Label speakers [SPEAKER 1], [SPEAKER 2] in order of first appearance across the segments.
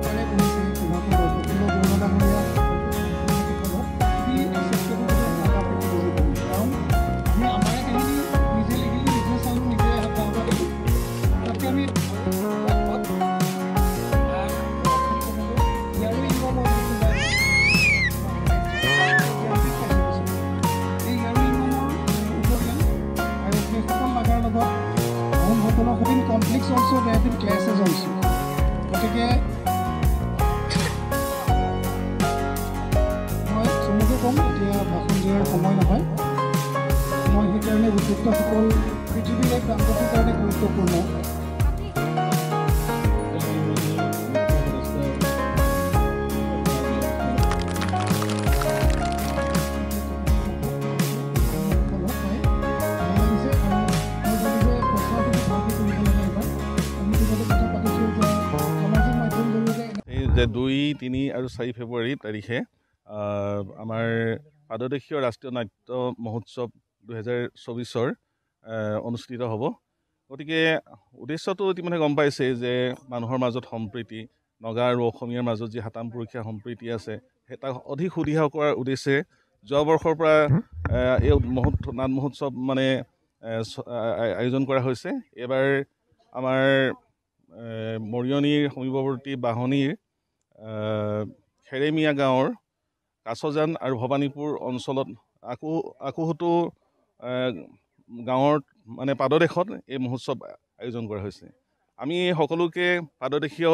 [SPEAKER 1] পাৰে কৰিছে conflicts also there have been classes also. গতিকে মই চমুকে ক'ম এতিয়া ভাষণ দিয়াৰ সময় নহয় মই সেইকাৰণে উদ্যোক্তাসকল পৃথিৱীৰ এক প্ৰান্তটোৰ কাৰণে গুৰুত্বপূৰ্ণ
[SPEAKER 2] যে 2, 3 আৰু 4 ফেব্ৰুৱাৰী তাৰিখে আমাৰ পাদদেশীয় ৰাষ্ট্ৰীয় নাট্য মহোৎসৱ 2024 অনুষ্ঠিত হ'ব গতিকে উদ্দেশ্যটো ইতিমধ্যে গম পাইছে যে মানুহৰ মাজত সম্প্ৰীতি নগা আৰু অসমীয়াৰ মাজত যি হাতাম পৰীক্ষা সম্প্ৰীতি আছে এটা অধিক সুদৃঢ় কৰাৰ উদ্দেশ্যে যোৱা বৰ্ষৰ পৰা এই নাট মহোৎসৱ মানে আয়োজন কৰা হৈছে এবাৰ আমাৰ মৰিয়নিৰ সমীপৱৰ্তী বাহনীৰ খেৰেমিয়া গাঁৱৰ কাছজান আৰু ভৱানীপুৰ অঞ্চলত আকোহতো গাঁৱৰ মানে পাদদেশত এই মহোৎসৱ আয়োজন কৰা হৈছে আমি সকলোকে পাদদেশীয়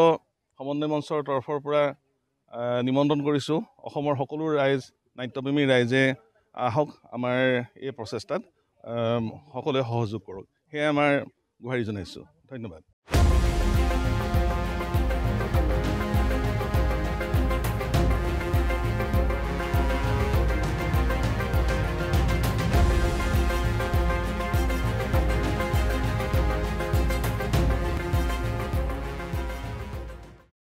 [SPEAKER 2] সমন্বয় মঞ্চৰ তৰফৰ পৰা নিমন্ত্ৰণ কৰিছোঁ অসমৰ সকলো ৰাইজ নাট্যপ্ৰেমী ৰাইজে আহক আমাৰ এই প্ৰচেষ্টাত সকলোৱে সহযোগ কৰক সেয়া আমাৰ গুহাৰি জনাইছোঁ ধন্যবাদ